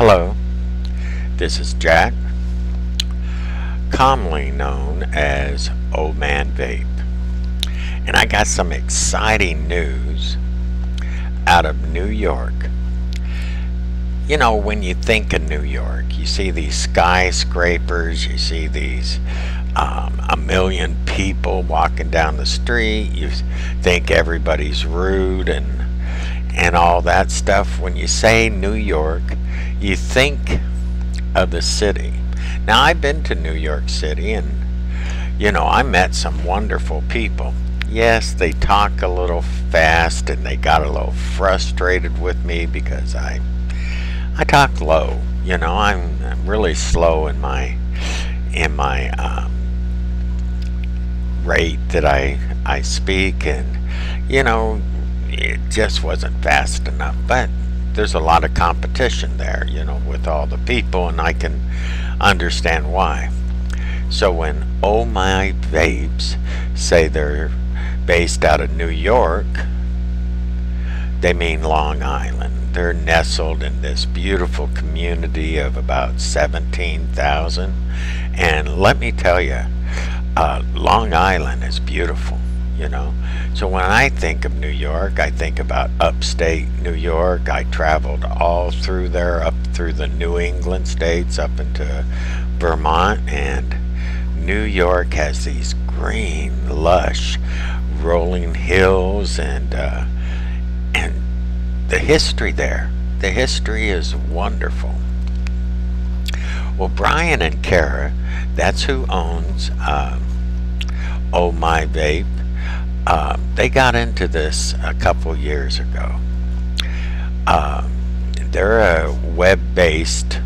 Hello, this is Jack, commonly known as OMY Vape, and I got some exciting news out of New York. You know, when you think of New York, you see these skyscrapers, you see these a million people walking down the street, you think everybody's rude and all that stuff. When you say New York, you think of the city. Now, I've been to New York City, and you know, I met some wonderful people. Yes, they talk a little fast and they got a little frustrated with me because I talk low. You know, I'm really slow in my rate that I speak, and you know, it just wasn't fast enough. But there's a lot of competition there, you know, with all the people, and I can understand why. So when OMY Vapes say they're based out of New York, they mean Long Island. They're nestled in this beautiful community of about 17,000, and let me tell you, Long Island is beautiful, you know. So when I think of New York, I think about upstate New York. I traveled all through there, up through the New England states, up into Vermont, and New York has these green, lush, rolling hills, and the history there. The history is wonderful. Well, Brian and Kara, that's who owns OMY Vape. They got into this a couple years ago. They're a web-based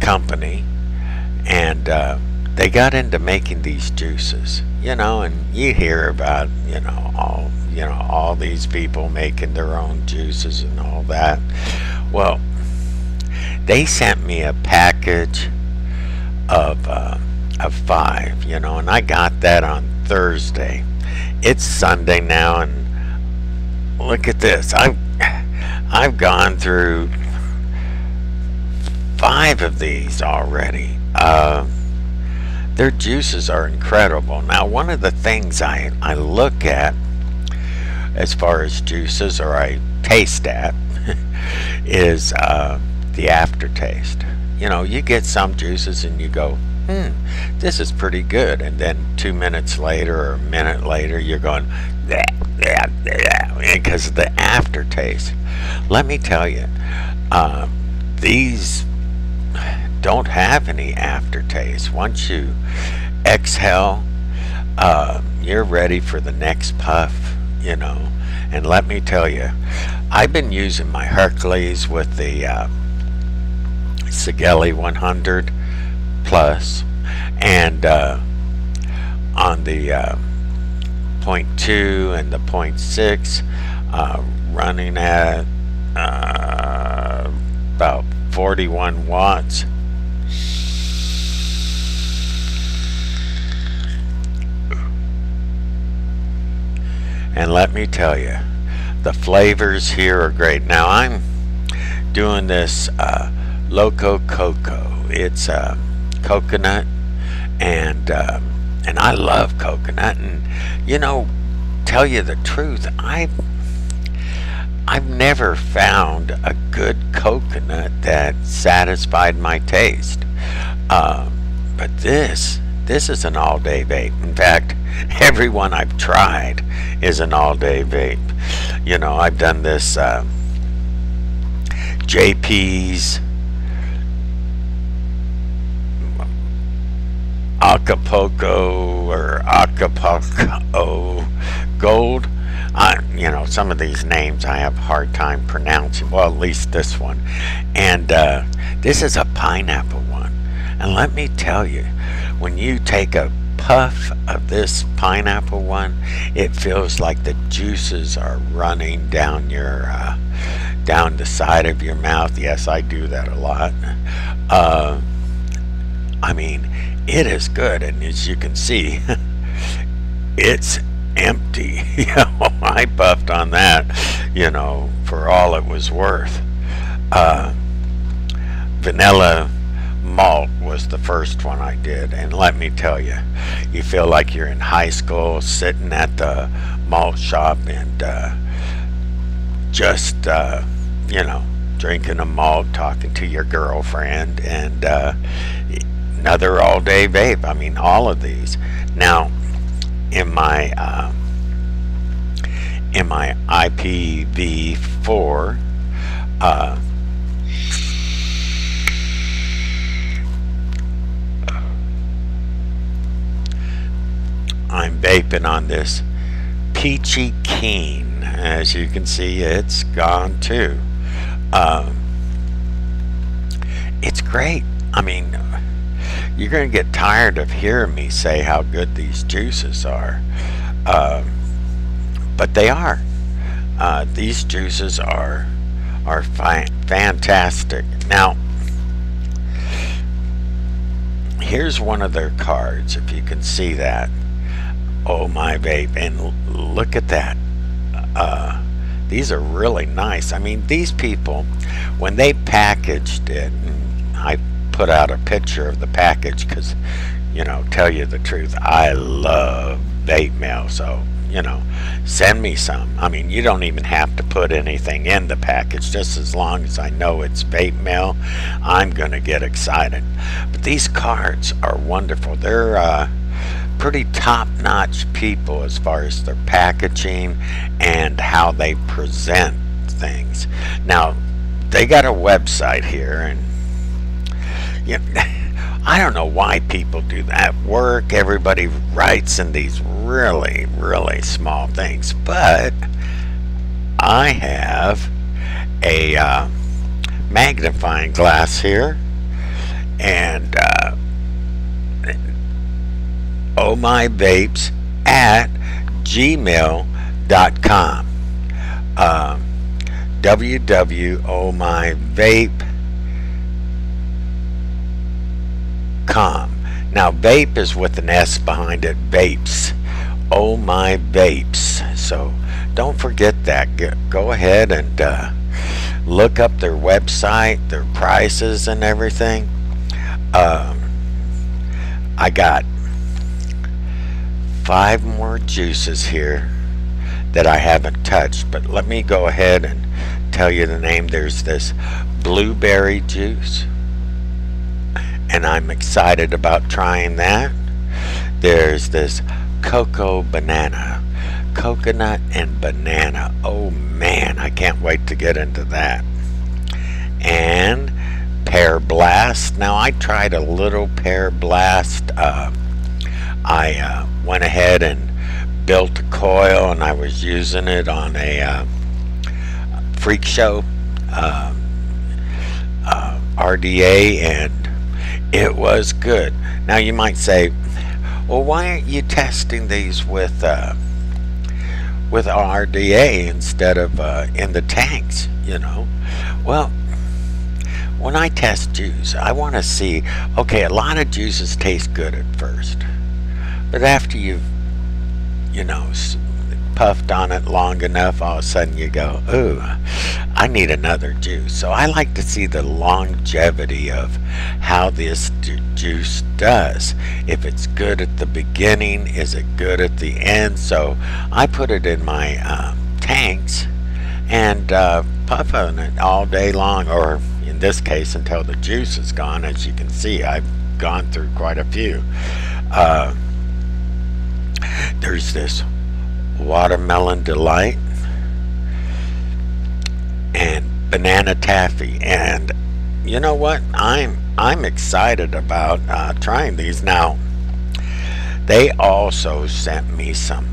company, and they got into making these juices, you know, and you hear about, you know, all these people making their own juices and all that. Well, they sent me a package of 5, you know, and I got that on Thursday. It's Sunday now, and look at this. I've gone through 5 of these already. Their juices are incredible. Now, one of the things I look at as far as juices, or I taste at, is the aftertaste. You know, you get some juices and you go, this is pretty good, and then 2 minutes later or a minute later you're going because of the aftertaste. Let me tell you, these don't have any aftertaste. Once you exhale, you're ready for the next puff, you know. And let me tell you, I've been using my Hercules with the Sigelli 100 Plus, and on the 0.2 and the 0.6, running at about 41 watts. And let me tell you, the flavors here are great. Now, I'm doing this Loco Coco. It's coconut, and I love coconut. And you know, tell you the truth, I've never found a good coconut that satisfied my taste. But this is an all-day vape. In fact, every one I've tried is an all-day vape. You know, I've done this JP's Acapulco or Acapulco Gold. You know, some of these names I have a hard time pronouncing. Well, at least this one. And this is a pineapple one. And let me tell you, when you take a puff of this pineapple one, it feels like the juices are running down your down the side of your mouth. Yes, I do that a lot. I mean, it is good, and as you can see, it's empty. You know, I puffed on that, you know, for all it was worth. Uh, Vanilla malt was the first one I did, and let me tell you, you feel like you're in high school sitting at the malt shop and just drinking a malt, talking to your girlfriend, and another all-day vape. I mean, all of these. Now, in my IPv4, I'm vaping on this Peachy Keen. As you can see, it's gone too. It's great. I mean, you're going to get tired of hearing me say how good these juices are. But they are. These juices are fantastic. Now, here's one of their cards, if you can see that. OMY Vape, and look at that. These are really nice. I mean, these people, when they packaged it, and I put out a picture of the package because, tell you the truth, I love vape mail, so send me some. I mean, you don't even have to put anything in the package. Just as long as I know it's vape mail, I'm gonna get excited. But these cards are wonderful. They're pretty top-notch people as far as their packaging and how they present things. Now, they got a website here, and I don't know why people do that. Work, everybody writes in these really, really small things, but I have a magnifying glass here, and OMY Vapes at gmail.com. www.omyvape.com. Now, vape is with an S behind it. Vapes. OMY Vapes. So don't forget that. Go ahead and look up their website, their prices, and everything. I got 5 more juices here that I haven't touched, but let me go ahead and tell you the name. There's this blueberry juice, and I'm excited about trying that. There's this coconut and banana. Oh man, I can't wait to get into that. And pear blast. Now, I tried a little pear blast. I went ahead and built a coil, and I was using it on a freak show RDA, and it was good. Now, you might say, well, why aren't you testing these with RDA instead of in the tanks? Well, when I test juice, I want to see, okay, a lot of juices taste good at first, but after you've puffed on it long enough, all of a sudden you go, ooh, I need another juice. So I like to see the longevity of how this juice does. If it's good at the beginning, is it good at the end? So I put it in my tanks and puff on it all day long, or in this case until the juice is gone. As you can see, I've gone through quite a few. There's this watermelon delight and banana taffy, and you know what, I'm excited about trying these. Now, they also sent me some,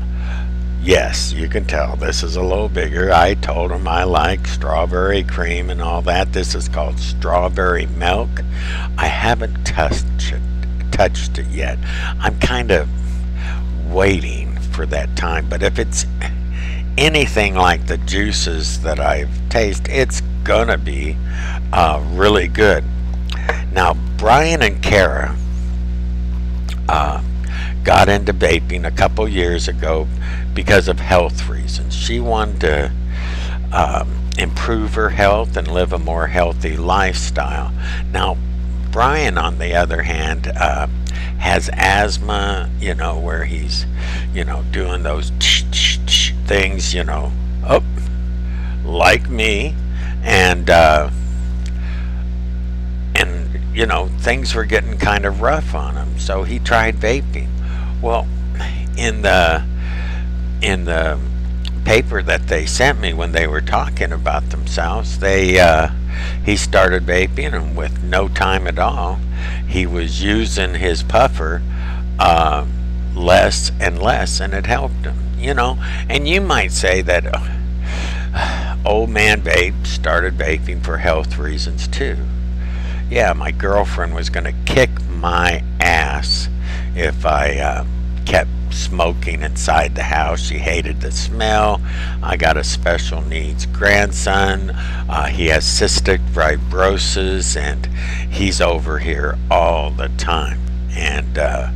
yes, you can tell this is a little bigger. I told them I like strawberry cream and all that. This is called strawberry milk. I haven't touched it yet. I'm kind of waiting for that time, but if it's anything like the juices that I've tasted, it's gonna be really good. Now, Brian and Kara got into vaping a couple years ago because of health reasons. She wanted to improve her health and live a more healthy lifestyle. Now, Brian, on the other hand, has asthma, where he's, doing those things, oh, like me, and things were getting kind of rough on him, so he tried vaping. Well, in the paper that they sent me when they were talking about themselves, he started vaping, and with no time at all, he was using his puffer less and less, and it helped him. And you might say that old man vape started vaping for health reasons too. Yeah, my girlfriend was going to kick my ass if I kept smoking inside the house. She hated the smell. I got a special needs grandson. He has cystic fibrosis, and he's over here all the time. And I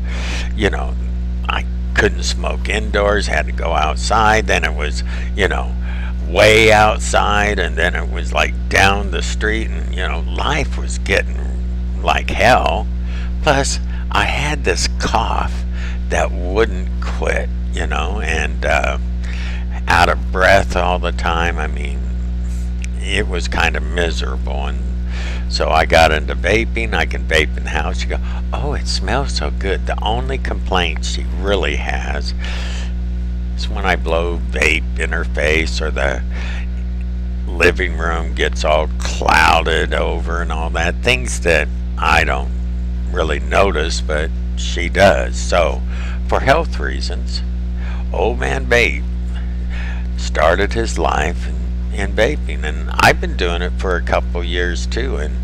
couldn't smoke indoors, had to go outside. Then it was way outside, and then it was like down the street, and life was getting like hell. Plus I had this cough that wouldn't quit, and out of breath all the time. I mean, it was kind of miserable. And so I got into vaping. I can vape in the house. You go, oh, it smells so good. The only complaint she really has is when I blow vape in her face, or the living room gets all clouded over and all that. Things that I don't really notice, but she does. So for health reasons, old man vape started his life in vaping, and I've been doing it for a couple years too. And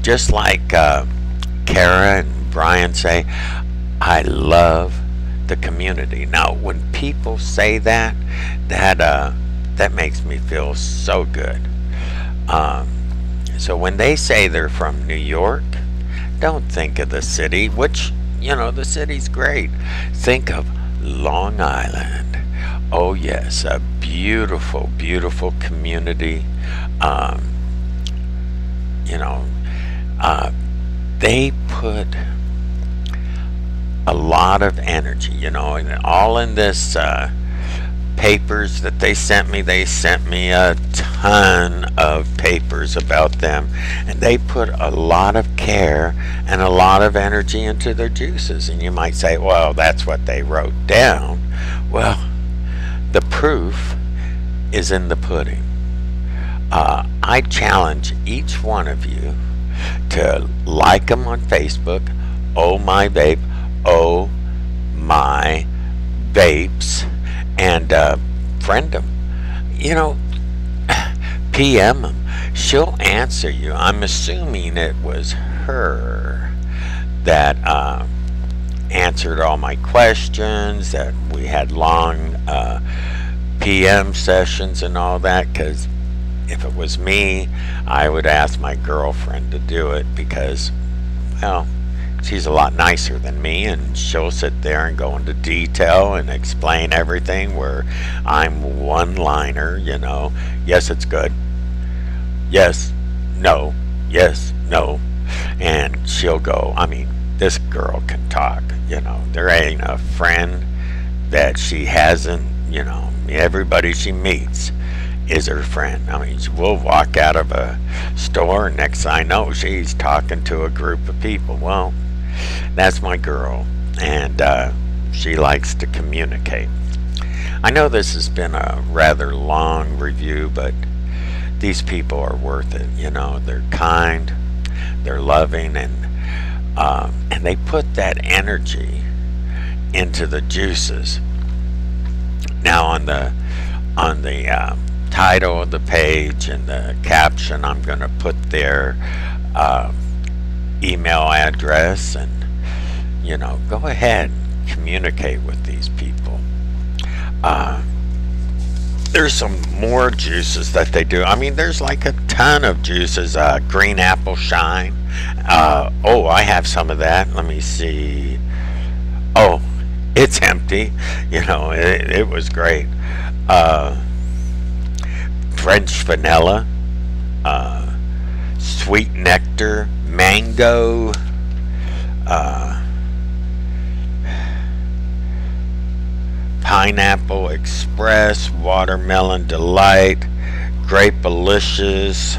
just like Kara and Brian say, I love the community. Now when people say that makes me feel so good. So when they say they're from New York, don't think of the city, which the city's great. Think of Long Island. Oh yes, a beautiful, beautiful community. They put a lot of energy, and all in this papers that they sent me. They sent me a ton of papers about them, and they put a lot of care and a lot of energy into their juices. And you might say, well, that's what they wrote down. Well, the proof is in the pudding. I challenge each one of you to like them on Facebook, OMY Vape, OMY Vapes, and friend them. PM them. She'll answer you. I'm assuming it was her that answered all my questions, that we had long PM sessions and all that, because if it was me, I would ask my girlfriend to do it, because, well, she's a lot nicer than me, and she'll sit there and go into detail and explain everything, where I'm one-liner, yes, it's good, yes, no, yes, no, and she'll go, I mean, this girl can talk, there ain't a friend that she hasn't, everybody she meets is her friend. I mean, we'll walk out of a store, and next I know, she's talking to a group of people. Well, that's my girl, and she likes to communicate. I know this has been a rather long review, but these people are worth it. They're kind, they're loving, and they put that energy into the juices. Now on the title of the page and the caption, I'm going to put their email address, and go ahead and communicate with these people. There's some more juices that they do. I mean, there's like a ton of juices. Green apple shine. Oh, I have some of that. Let me see. Oh, it's empty. It was great. French vanilla, sweet nectar, mango, uh, pineapple express, watermelon delight, grape-alicious,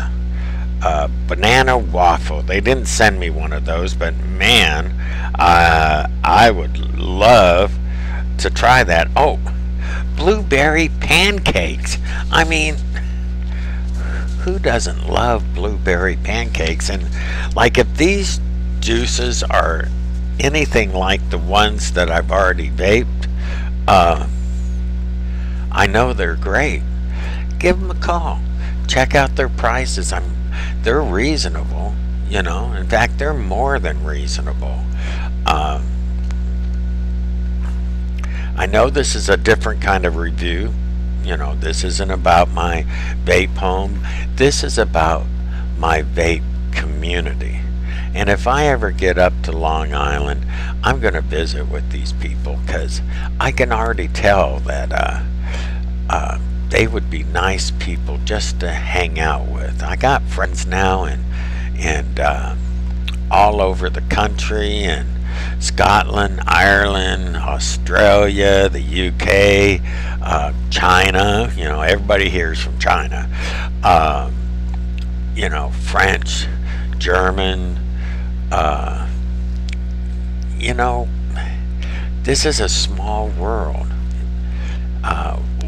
banana waffle. They didn't send me one of those, but man, I would love to try that. Oh, blueberry pancakes. I mean, who doesn't love blueberry pancakes? And like, if these juices are anything like the ones that I've already vaped, I know they're great. Give them a call. Check out their prices. They're reasonable, you know. In fact, they're more than reasonable. I know this is a different kind of review. You know, this isn't about my vape home. This is about my vape community. And if I ever get up to Long Island, I'm going to visit with these people, because I can already tell that they would be nice people just to hang out with. I got friends now and all over the country, and Scotland, Ireland, Australia, the UK, China. You know, everybody here is from China. You know, French, German. You know, this is a small world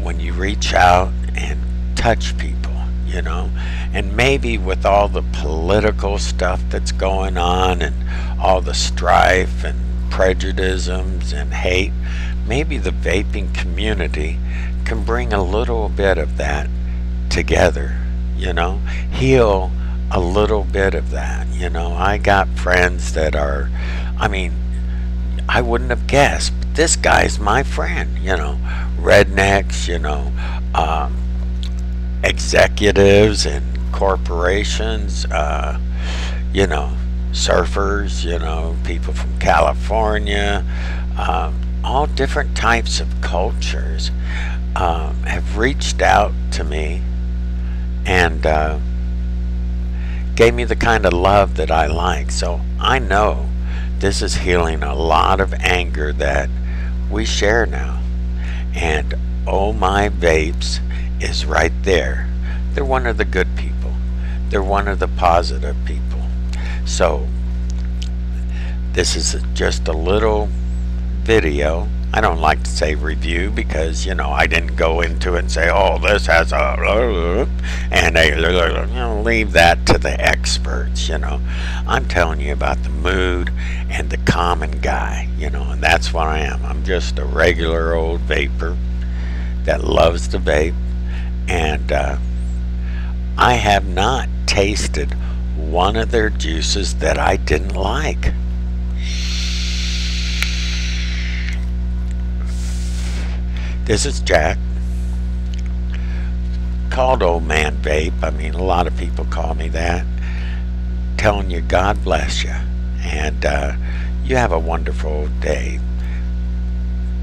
when you reach out and touch people, you know. And maybe with all the political stuff that's going on and all the strife and prejudices and hate, maybe the vaping community can bring a little bit of that together, you know, heal a little bit of that. You know, I got friends that are, I mean, I wouldn't have guessed, but this guy's my friend, you know, rednecks, you know, executives and corporations, you know, surfers, you know, people from California, all different types of cultures have reached out to me and gave me the kind of love that I like. So I know this is healing a lot of anger that we share now. And OMY VAPES is right there. They're one of the good people. They're one of the positive people. So this is just a little video. I don't like to say review, because, you know, I didn't go into it and say, oh, this has a, and you know, leave that to the experts, you know. I'm telling you about the mood and the common guy, you know, and that's what I am. I'm just a regular old vapor that loves to vape, and I have not tasted one of their juices that I didn't like. This is Jack, called Old Man Vape. I mean, a lot of people call me that. Telling you God bless you, and you have a wonderful day.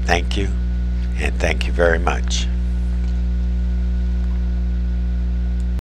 Thank you, and thank you very much.